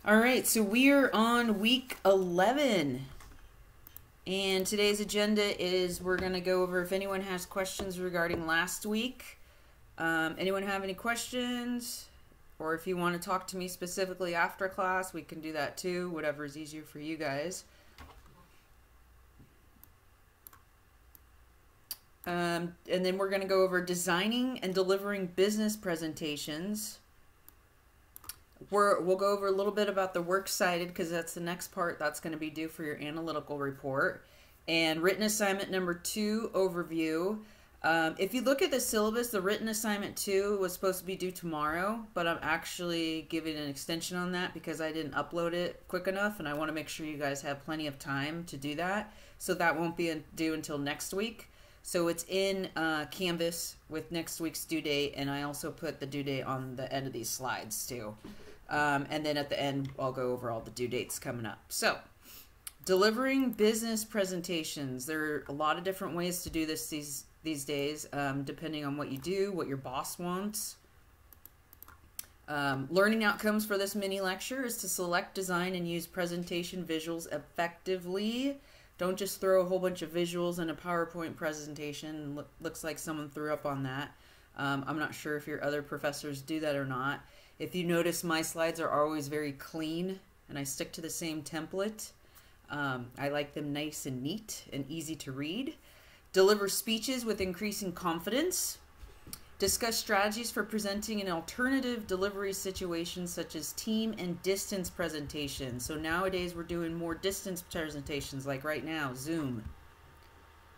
All right, so we are on week 11. And today's agenda is we're going to go over if anyone has questions regarding last week. Anyone have any questions? Or if you want to talk to me specifically after class, we can do that too, whatever is easier for you guys. And then we're going to go over designing and delivering business presentations. We'll go over a little bit about the works cited because that's the next part that's going to be due for your analytical report. And written assignment number 2, overview. If you look at the syllabus, the written assignment 2 was supposed to be due tomorrow, but I'm actually giving an extension on that because I didn't upload it quick enough, and I want to make sure you guys have plenty of time to do that. So that won't be due until next week. So it's in Canvas with next week's due date, and I also put the due date on the end of these slides too. And then at the end, I'll go over all the due dates coming up. So, delivering business presentations. There are a lot of different ways to do this these days, depending on what you do, what your boss wants. Learning outcomes for this mini lecture is to select, design, and use presentation visuals effectively. Don't just throw a whole bunch of visuals in a PowerPoint presentation. Looks like someone threw up on that. I'm not sure if your other professors do that or not. If you notice, my slides are always very clean, and I stick to the same template. I like them nice and neat and easy to read. Deliver speeches with increasing confidence. Discuss strategies for presenting an alternative delivery situation such as team and distance presentations. So nowadays we're doing more distance presentations like right now, Zoom.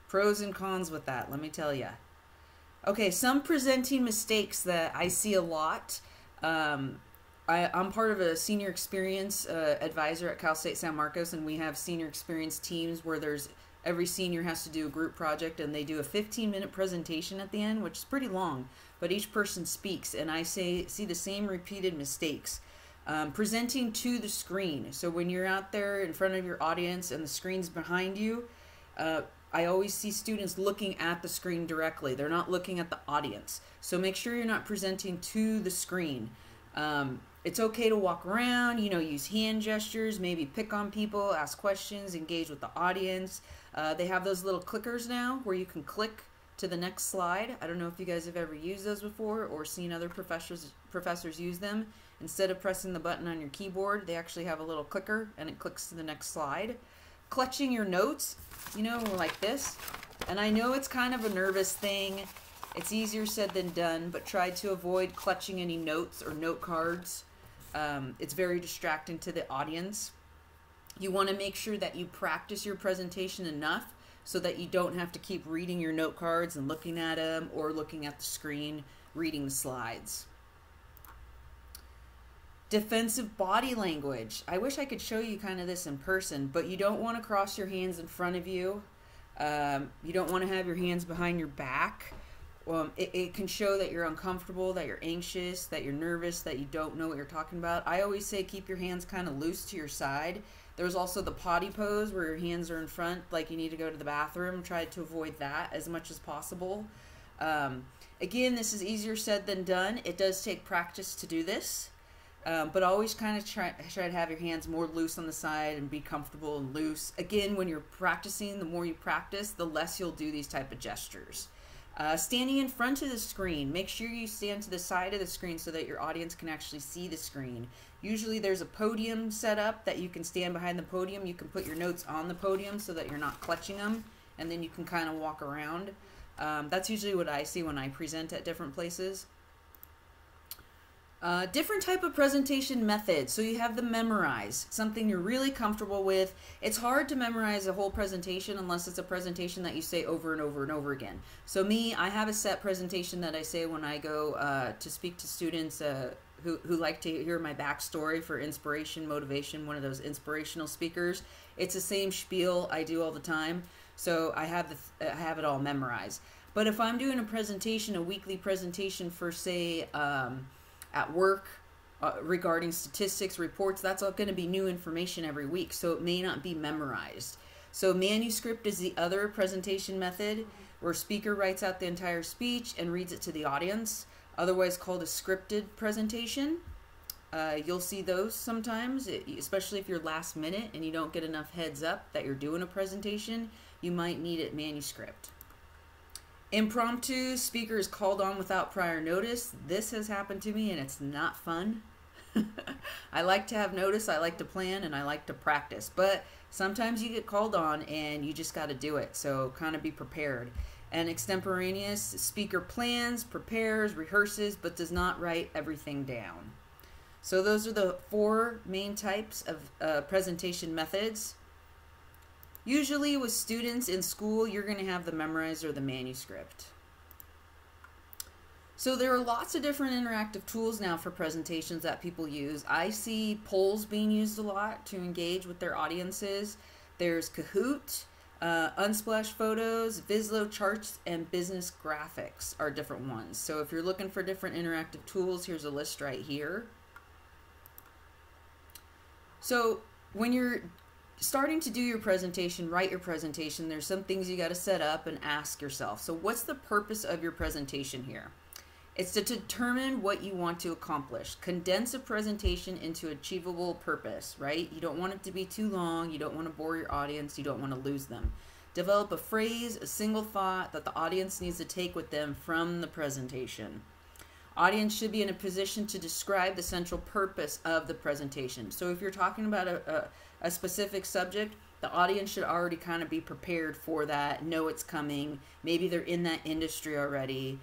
Pros and cons with that, let me tell you. Okay, some presenting mistakes that I see a lot. I'm part of a senior experience advisor at Cal State San Marcos, and we have senior experience teams where every senior has to do a group project, and they do a 15-minute presentation at the end, which is pretty long, but each person speaks, and I see the same repeated mistakes. Presenting to the screen. So when you're out there in front of your audience and the screen's behind you, I always see students looking at the screen directly. They're not looking at the audience. So make sure you're not presenting to the screen. It's okay to walk around, use hand gestures, maybe pick on people, ask questions, engage with the audience. They have those little clickers now where you can click to the next slide. I don't know if you guys have ever used those before or seen other professors use them. Instead of pressing the button on your keyboard, they actually have a little clicker and it clicks to the next slide. Clutching your notes, like this. And I know it's kind of a nervous thing. It's easier said than done, but try to avoid clutching any notes or note cards. It's very distracting to the audience. You want to make sure that you practice your presentation enough so that you don't have to keep reading your note cards and looking at them or looking at the screen, reading the slides. Defensive body language. I wish I could show you kind of this in person, but you don't want to cross your hands in front of you. You don't want to have your hands behind your back. It can show that you're uncomfortable, that you're anxious, that you're nervous, that you don't know what you're talking about. I always say keep your hands kind of loose to your side. There's also the potty pose where your hands are in front like you need to go to the bathroom. Try to avoid that as much as possible. Again, this is easier said than done. It does take practice to do this. But always kind of try to have your hands more loose on the side and be comfortable and loose. Again, when you're practicing, the more you practice, the less you'll do these type of gestures. Standing in front of the screen. Make sure you stand to the side of the screen so that your audience can actually see the screen. Usually there's a podium set up that you can stand behind the podium. You can put your notes on the podium so that you're not clutching them, and then you can kind of walk around. That's usually what I see when I present at different places. Different type of presentation methods. So you have the memorize, something you're really comfortable with. It's hard to memorize a whole presentation unless it's a presentation that you say over and over and over again. So me, I have a set presentation that I say when I go to speak to students who like to hear my backstory for inspiration, motivation, one of those inspirational speakers. It's the same spiel I do all the time. So I have it all memorized. But if I'm doing a presentation, a weekly presentation for say, at work regarding statistics, reports, that's all going to be new information every week, so it may not be memorized. So manuscript is the other presentation method where a speaker writes out the entire speech and reads it to the audience, otherwise called a scripted presentation. You'll see those sometimes, especially if you're last minute and you don't get enough heads up that you're doing a presentation. You might need it manuscript. Impromptu, speaker is called on without prior notice. This has happened to me and it's not fun. I like to have notice, I like to plan, and I like to practice. But sometimes you get called on and you just got to do it. So kind of be prepared. And extemporaneous, speaker plans, prepares, rehearses, but does not write everything down. So those are the 4 main types of presentation methods. Usually with students in school, you're going to have the memorize or the manuscript. So there are lots of different interactive tools now for presentations that people use. I see polls being used a lot to engage with their audiences. There's Kahoot, Unsplash Photos, Vislo charts, and business graphics are different ones. So if you're looking for different interactive tools, here's a list right here. So when you're starting to do your presentation, write your presentation, there's some things you got to set up and ask yourself. So what's the purpose of your presentation here? It's to determine what you want to accomplish. Condense a presentation into achievable purpose, right? You don't want it to be too long. You don't want to bore your audience. You don't want to lose them. Develop a phrase, a single thought that the audience needs to take with them from the presentation. Audience should be in a position to describe the central purpose of the presentation. So if you're talking about a specific subject, the audience should already kind of be prepared for that, know it's coming. Maybe they're in that industry already.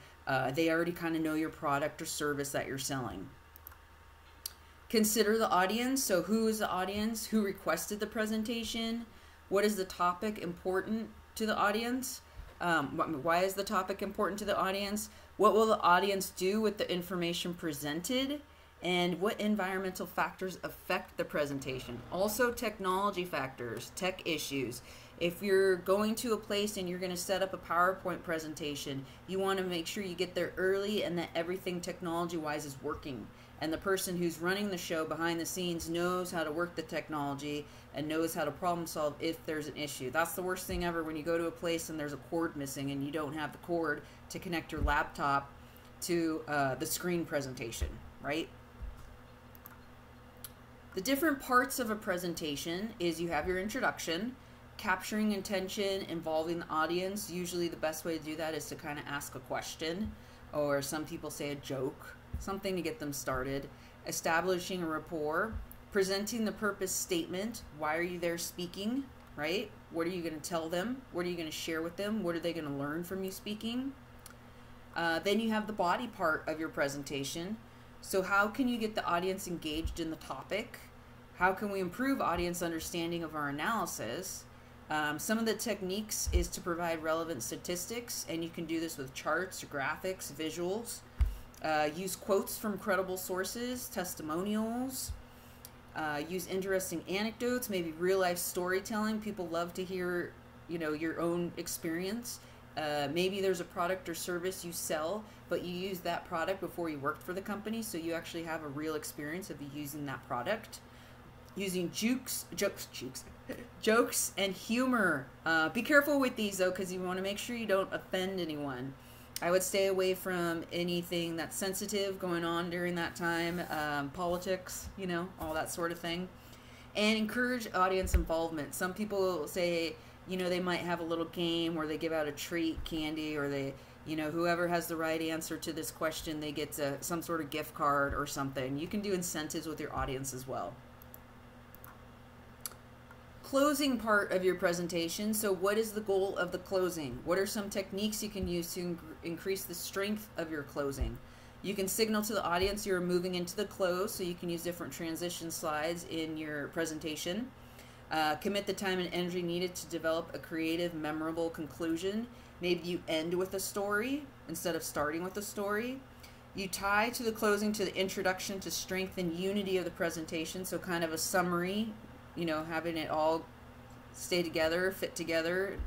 They already kind of know your product or service that you're selling. Consider the audience. So who is the audience? Who requested the presentation? What is the topic important to the audience? Why is the topic important to the audience? What will the audience do with the information presented? And what environmental factors affect the presentation? Also technology factors, tech issues. If you're going to a place and you're going to set up a PowerPoint presentation, you want to make sure you get there early and that everything technology-wise is working. And the person who's running the show behind the scenes knows how to work the technology and knows how to problem solve if there's an issue. That's the worst thing ever, when you go to a place and there's a cord missing and you don't have the cord to connect your laptop to the screen presentation, right? The different parts of a presentation is you have your introduction, capturing attention, involving the audience. Usually the best way to do that is to kind of ask a question, or some people say a joke, something to get them started. Establishing a rapport, presenting the purpose statement. Why are you there speaking, right? What are you going to tell them? What are you going to share with them? What are they going to learn from you speaking? Then you have the body part of your presentation. So how can you get the audience engaged in the topic? How can we improve audience understanding of our analysis? Some of the techniques is to provide relevant statistics, and you can do this with charts, graphics, visuals. Use quotes from credible sources, testimonials. Use interesting anecdotes, maybe real-life storytelling. People love to hear, your own experience. Maybe there's a product or service you sell, but you used that product before you worked for the company, so you actually have a real experience of you using that product. Using jokes and humor. Be careful with these though, because you want to make sure you don't offend anyone. I would stay away from anything that's sensitive going on during that time, politics, all that sort of thing. And encourage audience involvement. Some people say, they might have a little game where they give out a treat, candy, or they, whoever has the right answer to this question, they get some sort of gift card or something. You can do incentives with your audience as well. Closing part of your presentation. So what is the goal of the closing? What are some techniques you can use to increase the strength of your closing? You can signal to the audience you're moving into the close, so you can use different transition slides in your presentation. Commit the time and energy needed to develop a creative, memorable conclusion. Maybe you end with a story instead of starting with a story. You tie to the closing to the introduction to strengthen unity of the presentation, so kind of a summary, having it all stay together, fit together.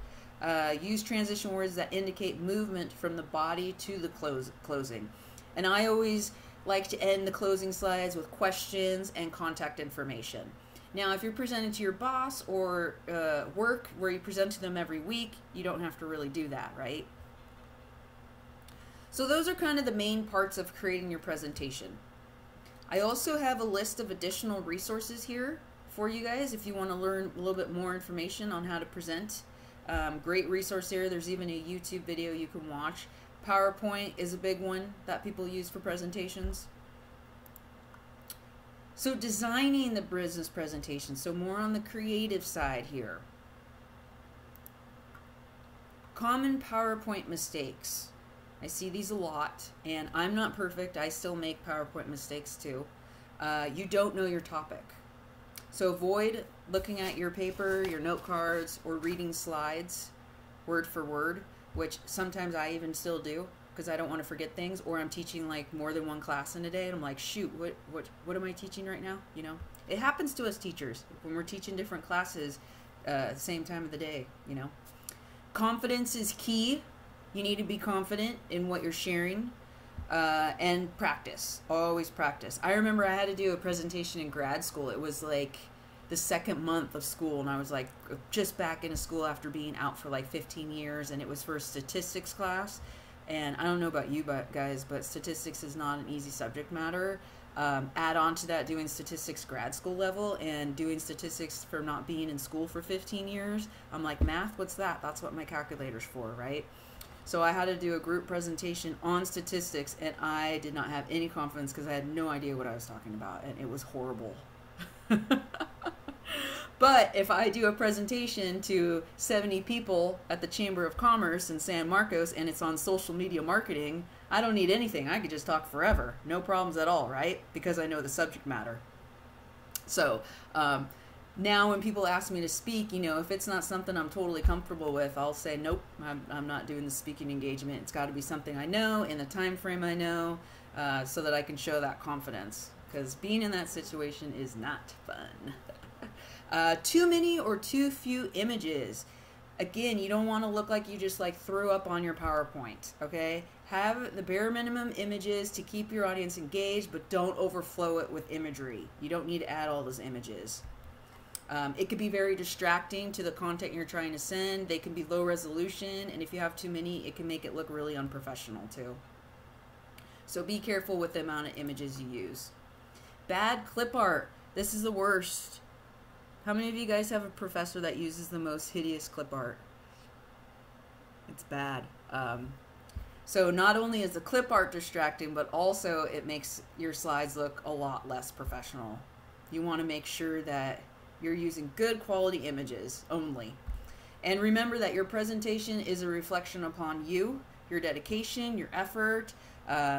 Use transition words that indicate movement from the body to the closing. And I always like to end the closing slides with questions and contact information. Now, if you're presenting to your boss or work where you present to them every week, you don't have to really do that, right? So those are kind of the main parts of creating your presentation. I also have a list of additional resources here for you guys if you want to learn a little bit more information on how to present. Great resource here. There's even a YouTube video you can watch. PowerPoint is a big one that people use for presentations. So designing the business presentation, so more on the creative side here. Common PowerPoint mistakes. I see these a lot, and I'm not perfect. I still make PowerPoint mistakes too. You don't know your topic. So avoid looking at your paper, your note cards, or reading slides word for word, which sometimes I even still do because I don't want to forget things, or I'm teaching like more than one class in a day and I'm like, shoot, what am I teaching right now? You know, it happens to us teachers when we're teaching different classes at the same time of the day, you know. Confidence is key. You need to be confident in what you're sharing, and practice. Always practice. I remember I had to do a presentation in grad school. It was like the second month of school, and I was like just back into school after being out for like 15 years, and it was for a statistics class. And I don't know about you guys, but statistics is not an easy subject matter. Add on to that doing statistics grad school level and doing statistics for not being in school for 15 years. I'm like, math, what's that? That's what my calculator's for, right? So I had to do a group presentation on statistics, and I did not have any confidence because I had no idea what I was talking about, and it was horrible. But if I do a presentation to 70 people at the Chamber of Commerce in San Marcos and it's on social media marketing, I don't need anything. I could just talk forever. No problems at all, right? Because I know the subject matter. So now when people ask me to speak, you know, if it's not something I'm totally comfortable with, I'll say, nope, I'm not doing the speaking engagement. It's got to be something I know in the time frame I know, so that I can show that confidence. Because being in that situation is not fun. Too many or too few images. Again, you don't want to look like you just like threw up on your PowerPoint, okay? Have the bare minimum images to keep your audience engaged, but don't overflow it with imagery. You don't need to add all those images. It could be very distracting to the content you're trying to send. They can be low resolution, and if you have too many, it can make it look really unprofessional too. So be careful with the amount of images you use. Bad clip art. This is the worst. How many of you guys have a professor that uses the most hideous clip art? It's bad. So not only is the clip art distracting, but also it makes your slides look a lot less professional. You want to make sure that you're using good quality images only. And remember that your presentation is a reflection upon you, your dedication, your effort,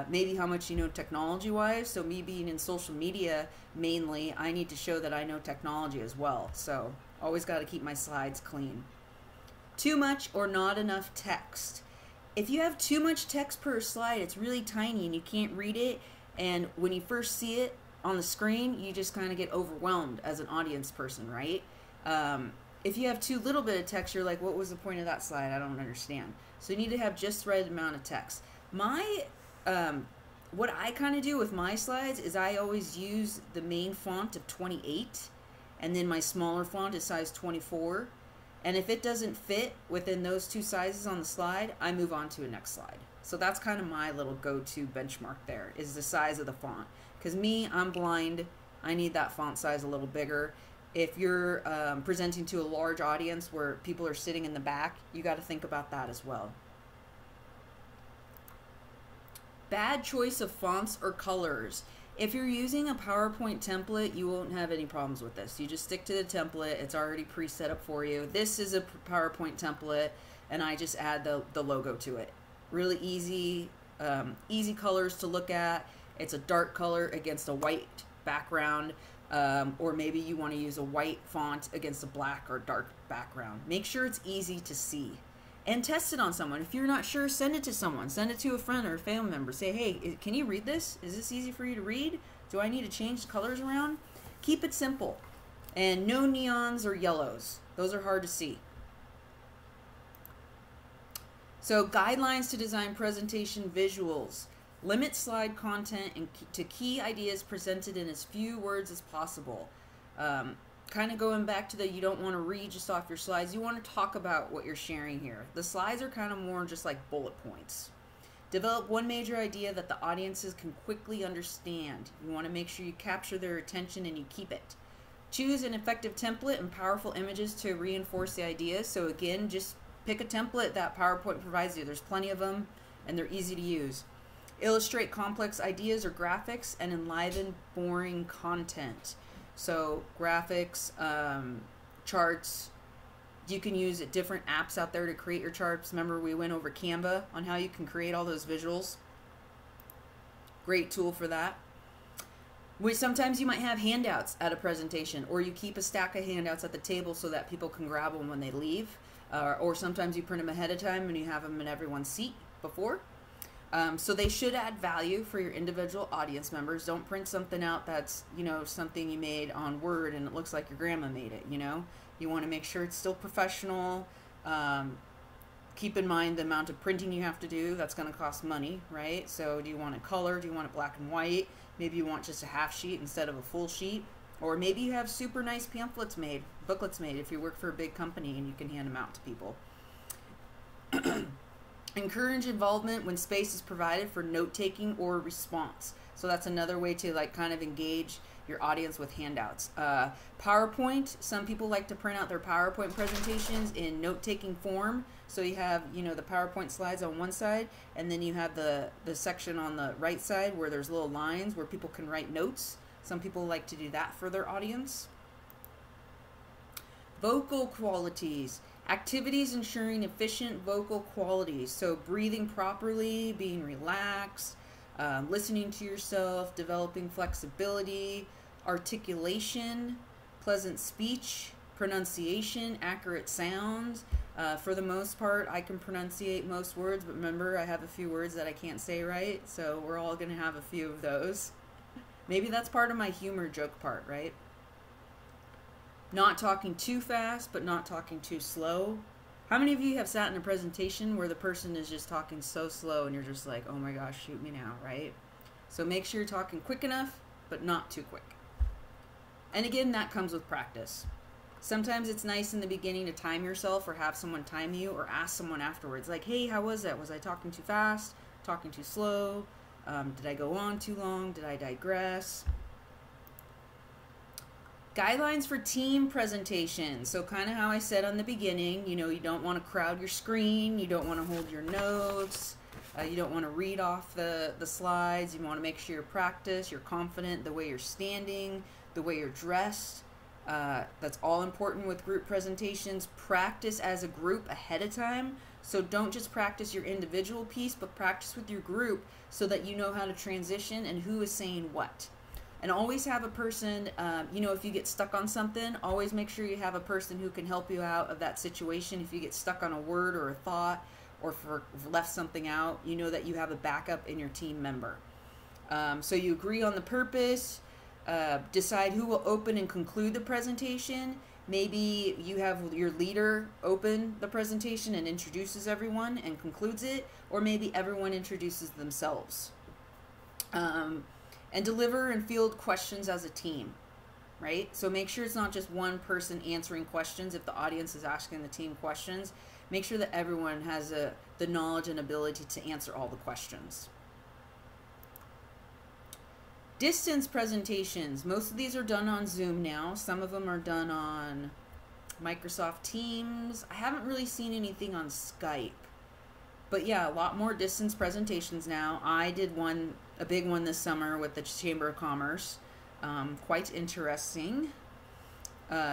maybe how much you know technology-wise. So me being in social media mainly, I need to show that I know technology as well. So always got to keep my slides clean. Too much or not enough text. If you have too much text per slide, it's really tiny and you can't read it. And when you first see it on the screen, you just kind of get overwhelmed as an audience person, right? If you have too little bit of text, you're like, what was the point of that slide? I don't understand. So you need to have just the right amount of text. What I kind of do with my slides is I always use the main font of 28, and then my smaller font is size 24. And if it doesn't fit within those two sizes on the slide, I move on to the next slide. So that's kind of my little go-to benchmark there, is the size of the font. Because me, I'm blind. I need that font size a little bigger. If you're presenting to a large audience where people are sitting in the back, you got to think about that as well. Bad choice of fonts or colors. If you're using a PowerPoint template, you won't have any problems with this. You just stick to the template. It's already pre-set up for you. This is a PowerPoint template, and I just add the logo to it. Really easy, easy colors to look at. It's a dark color against a white background, or maybe you want to use a white font against a black or dark background. Make sure it's easy to see. And test it on someone. If you're not sure, send it to someone. Send it to a friend or a family member. Say, hey, can you read this? Is this easy for you to read? Do I need to change the colors around? Keep it simple. And no neons or yellows. Those are hard to see. So guidelines to design presentation visuals. Limit slide content to key ideas presented in as few words as possible. Kind of going back to you don't want to read just off your slides. You want to talk about what you're sharing here. The slides are kind of more just like bullet points. Develop one major idea that the audiences can quickly understand. You want to make sure you capture their attention and you keep it. Choose an effective template and powerful images to reinforce the idea. So again, just pick a template that PowerPoint provides you. There's plenty of them and they're easy to use. Illustrate complex ideas or graphics and enliven boring content. So graphics, charts, you can use different apps out there to create your charts. Remember we went over Canva on how you can create all those visuals. Great tool for that. Sometimes you might have handouts at a presentation, or you keep a stack of handouts at the table so that people can grab them when they leave. Or sometimes you print them ahead of time and you have them in everyone's seat before. So they should add value for your individual audience members. Don't print something out that's, you know, something you made on Word and it looks like your grandma made it, you know. You want to make sure it's still professional. Keep in mind the amount of printing you have to do. That's going to cost money, right? So do you want it color? Do you want it black and white? Maybe you want just a half sheet instead of a full sheet. Or maybe you have super nice pamphlets made, booklets made if you work for a big company and you can hand them out to people. Encourage involvement when space is provided for note-taking or response. So that's another way to like kind of engage your audience with handouts. PowerPoint, some people like to print out their PowerPoint presentations in note-taking form. So you have, you know, the PowerPoint slides on one side, and then you have the section on the right side where there's little lines where people can write notes. Some people like to do that for their audience. Vocal qualities. Activities ensuring efficient vocal qualities. So breathing properly, being relaxed, listening to yourself, developing flexibility, articulation, pleasant speech, pronunciation, accurate sounds. For the most part, I can pronunciate most words, but remember, I have a few words that I can't say right, so we're all going to have a few of those. Maybe that's part of my humor joke part, right? Not talking too fast, but not talking too slow. How many of you have sat in a presentation where the person is just talking so slow and you're just like, oh my gosh, shoot me now, right? So make sure you're talking quick enough, but not too quick. And again, that comes with practice. Sometimes it's nice in the beginning to time yourself or have someone time you or ask someone afterwards, like, hey, how was that? Was I talking too fast? Talking too slow? Did I go on too long? Did I digress? Guidelines for team presentations. So kind of how I said on the beginning, you know, you don't want to crowd your screen. You don't want to hold your notes. You don't want to read off the slides. You want to make sure you're practiced, you're confident, the way you're standing, the way you're dressed. That's all important with group presentations. Practice as a group ahead of time. So don't just practice your individual piece, but practice with your group so that you know how to transition and who is saying what. And always have a person, you know, if you get stuck on something, always make sure you have a person who can help you out of that situation. If you get stuck on a word or a thought or left something out, you know that you have a backup in your team member. So you agree on the purpose, decide who will open and conclude the presentation. Maybe you have your leader open the presentation and introduces everyone and concludes it, or maybe everyone introduces themselves. And deliver and field questions as a team, right? So make sure it's not just one person answering questions. If the audience is asking the team questions, make sure that everyone has the knowledge and ability to answer all the questions. Distance presentations. Most of these are done on Zoom now. Some of them are done on Microsoft Teams. I haven't really seen anything on Skype. But yeah, a lot more distance presentations now. I did one, a big one this summer with the Chamber of Commerce. Quite interesting.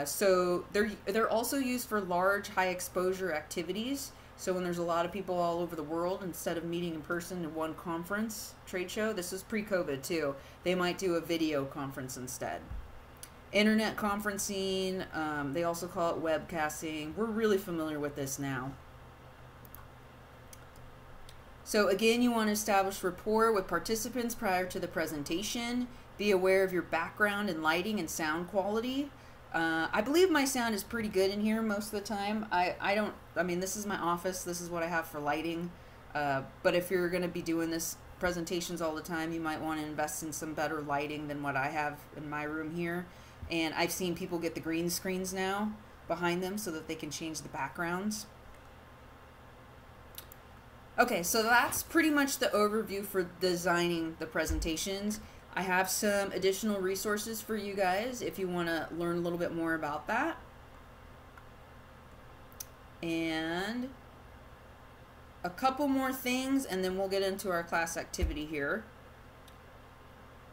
So they're also used for large, high exposure activities. So when there's a lot of people all over the world, instead of meeting in person in one conference, trade show, this is pre-COVID too, they might do a video conference instead. Internet conferencing, they also call it webcasting. We're really familiar with this now. So again, you want to establish rapport with participants prior to the presentation. Be aware of your background and lighting and sound quality. I believe my sound is pretty good in here most of the time. I mean, this is my office. This is what I have for lighting. But if you're going to be doing this presentations all the time, you might want to invest in some better lighting than what I have in my room here. And I've seen people get the green screens now behind them so that they can change the backgrounds. Okay, so that's pretty much the overview for designing the presentations. I have some additional resources for you guys if you want to learn a little bit more about that. And a couple more things, and then we'll get into our class activity here.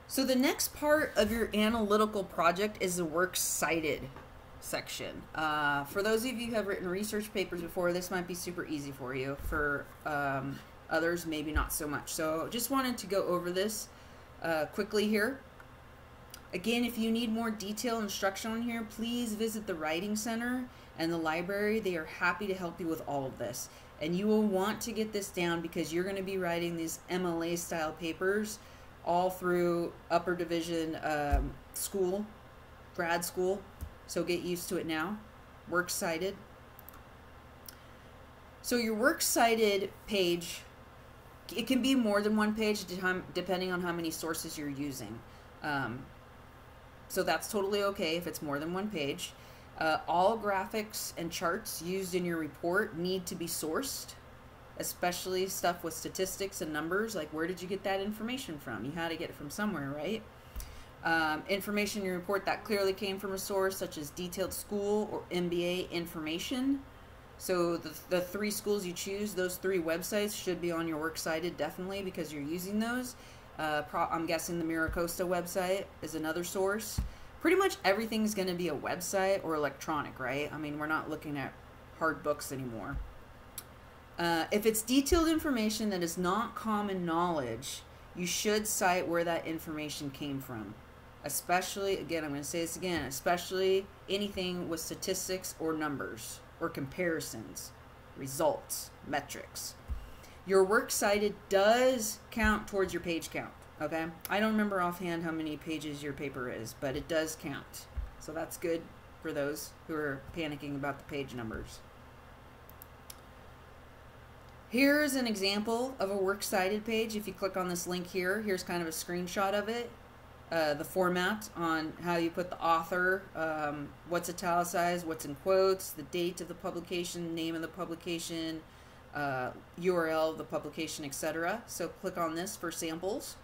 So the next part of your analytical project is the works cited section. For those of you who have written research papers before, this might be super easy for you. For others, maybe not so much. So just wanted to go over this quickly here. Again, if you need more detailed instruction on here, please visit the Writing Center and the library. They are happy to help you with all of this. And you will want to get this down because you're going to be writing these MLA style papers all through upper division school, grad school. So get used to it now. Works cited. So your works cited page, it can be more than one page depending on how many sources you're using. So that's totally okay if it's more than one page. All graphics and charts used in your report need to be sourced, especially stuff with statistics and numbers. Like, where did you get that information from? You had to get it from somewhere, right? Information in your report that clearly came from a source, such as detailed school or MBA information. So the three schools you choose, those three websites should be on your works cited definitely because you're using those. I'm guessing the MiraCosta website is another source. Pretty much everything's going to be a website or electronic, right? I mean, we're not looking at hard books anymore. If it's detailed information that is not common knowledge, you should cite where that information came from. Especially, again, I'm going to say this again, especially anything with statistics or numbers or comparisons, results, metrics. Your works cited does count towards your page count, okay? I don't remember offhand how many pages your paper is, but it does count. So that's good for those who are panicking about the page numbers. Here's an example of a works cited page. If you click on this link here, here's kind of a screenshot of it. The format on how you put the author, what's italicized, what's in quotes, the date of the publication, name of the publication, URL of the publication, etc. So click on this for samples.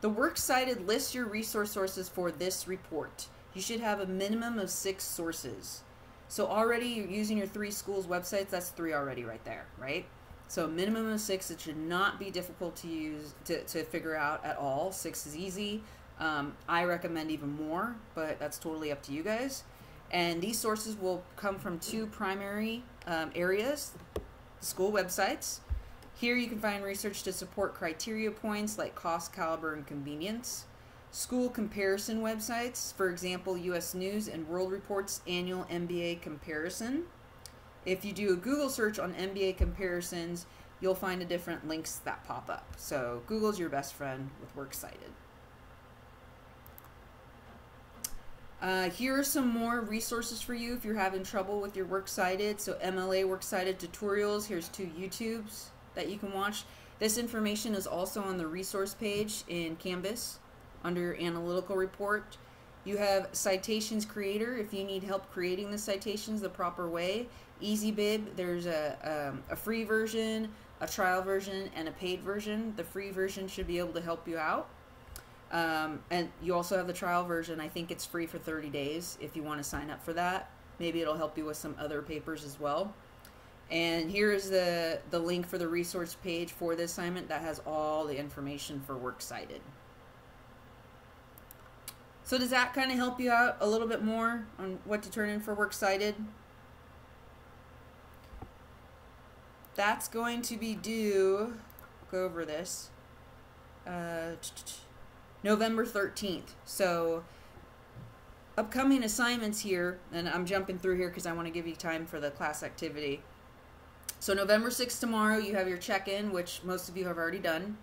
The works cited lists your resource sources for this report. You should have a minimum of 6 sources. So already you're using your 3 schools websites, that's 3 already right there, right? So a minimum of 6, it should not be difficult to use, to figure out at all. 6 is easy. I recommend even more, but that's totally up to you guys. And these sources will come from 2 primary areas, school websites. Here you can find research to support criteria points like cost, caliber, and convenience. School comparison websites, for example, U.S. News and World Report's annual MBA comparison. If you do a Google search on MBA comparisons, you'll find the different links that pop up. So Google's your best friend with works cited. Here are some more resources for you if you're having trouble with your works cited. So MLA works cited tutorials. Here's 2 YouTubes that you can watch. This information is also on the resource page in Canvas under your analytical report. You have Citations Creator if you need help creating the citations the proper way. EasyBib, there's a free version, a trial version, and a paid version. The free version should be able to help you out. And you also have the trial version. I think it's free for 30 days if you want to sign up for that. Maybe it'll help you with some other papers as well. And here's the link for the resource page for the assignment that has all the information for works cited. So does that kind of help you out a little bit more on what to turn in for works cited? That's going to be due, go over this, November 13th. So upcoming assignments here, and I'm jumping through here because I want to give you time for the class activity. So November 6th tomorrow, you have your check-in, which most of you have already done.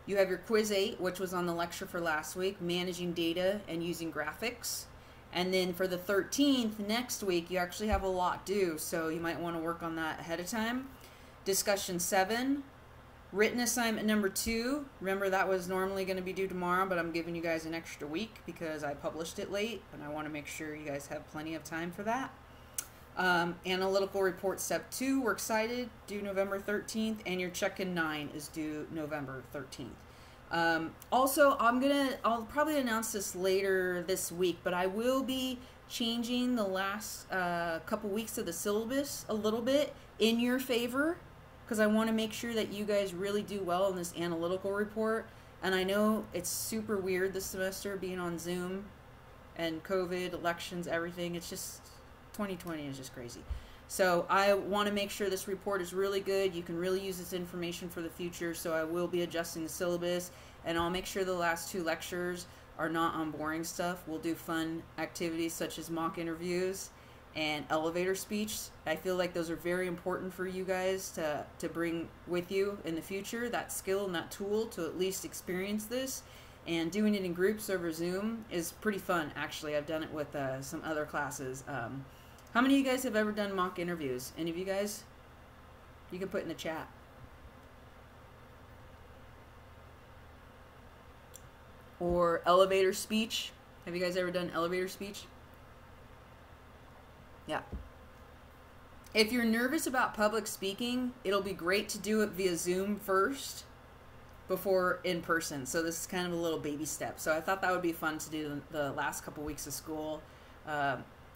You have your Quiz 8, which was on the lecture for last week, managing data and using graphics. And then for the 13th, next week, you actually have a lot due, so you might want to work on that ahead of time. Discussion 7, written assignment number 2. Remember, that was normally going to be due tomorrow, but I'm giving you guys an extra week because I published it late, and I want to make sure you guys have plenty of time for that. Analytical report step 2, we're excited, due November 13th, and your check-in 9 is due November 13th. Also, I'll probably announce this later this week, but I will be changing the last couple weeks of the syllabus a little bit in your favor, because I want to make sure that you guys really do well in this analytical report. And I know it's super weird this semester being on Zoom and COVID, elections, everything. It's just 2020 is just crazy. So I want to make sure this report is really good. You can really use this information for the future. So I will be adjusting the syllabus, and I'll make sure the last 2 lectures are not on boring stuff. We'll do fun activities such as mock interviews and elevator speech. I feel like those are very important for you guys to bring with you in the future, that skill and that tool to at least experience this. And doing it in groups over Zoom is pretty fun, actually. I've done it with some other classes. How many of you guys have ever done mock interviews? Any of you guys? You can put in the chat. Or elevator speech. Have you guys ever done elevator speech? Yeah. If you're nervous about public speaking, it'll be great to do it via Zoom first before in person. So this is kind of a little baby step. So I thought that would be fun to do the last couple weeks of school.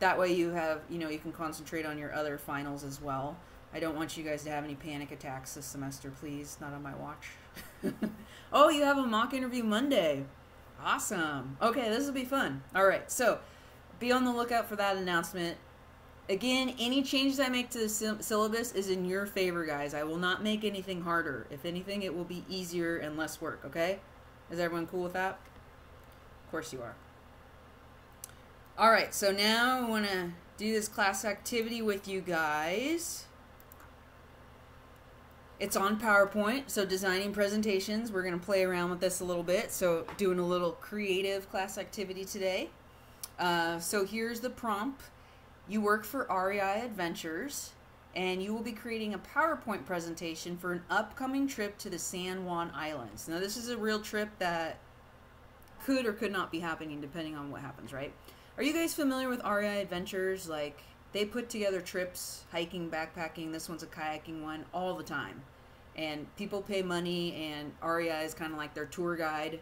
That way you have, you can concentrate on your other finals as well. I don't want you guys to have any panic attacks this semester, please. Not on my watch. Oh, you have a mock interview Monday. Awesome. Okay, this will be fun. All right, so be on the lookout for that announcement. Again, any changes I make to the syllabus is in your favor, guys. I will not make anything harder. If anything, it will be easier and less work, okay? Is everyone cool with that? Of course you are. All right, so now I want to do this class activity with you guys. It's on PowerPoint, so designing presentations. We're going to play around with this a little bit, so doing a little creative class activity today. So here's the prompt. You work for REI Adventures, and you will be creating a PowerPoint presentation for an upcoming trip to the San Juan Islands. Now, this is a real trip that could or could not be happening depending on what happens, right? Are you guys familiar with REI Adventures? Like, they put together trips, hiking, backpacking. This one's a kayaking one all the time. And people pay money, and REI is kind of like their tour guide.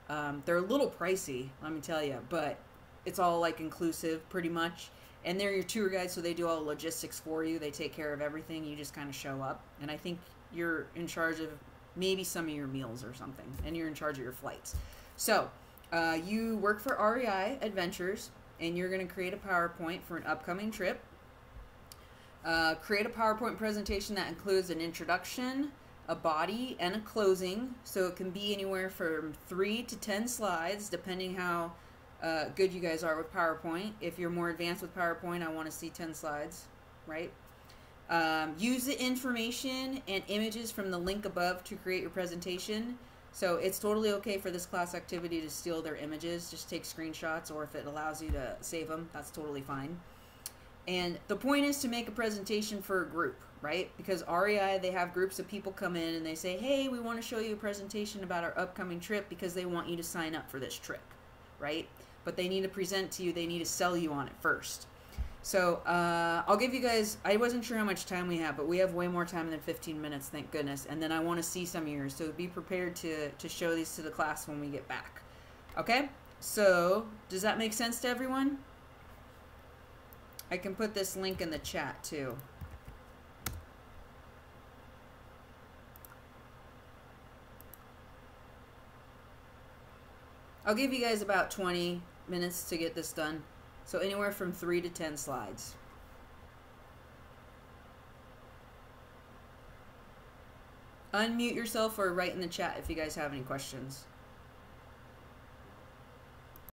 They're a little pricey, let me tell you, but it's all like inclusive pretty much. And they're your tour guide, so they do all the logistics for you. They take care of everything. You just kind of show up. And I think you're in charge of maybe some of your meals or something. And you're in charge of your flights. So you work for REI Adventures, and you're going to create a PowerPoint for an upcoming trip. Create a PowerPoint presentation that includes an introduction, a body, and a closing. So it can be anywhere from 3 to 10 slides, depending how good you guys are with PowerPoint. If you're more advanced with PowerPoint, I want to see 10 slides, right? Use the information and images from the link above to create your presentation. So it's totally okay for this class activity to steal their images. Just take screenshots, or if it allows you to save them, that's totally fine. And the point is to make a presentation for a group, right? Because REI, they have groups of people come in and they say, hey, we want to show you a presentation about our upcoming trip, because they want you to sign up for this trip, right? But they need to present to you, they need to sell you on it first. So I'll give you guys, I wasn't sure how much time we have, but we have way more time than 15 minutes, thank goodness. And then I want to see some of yours, so be prepared to show these to the class when we get back. Okay? So, does that make sense to everyone? I can put this link in the chat too. I'll give you guys about 20 minutes to get this done. So anywhere from 3 to 10 slides. Unmute yourself or write in the chat if you guys have any questions.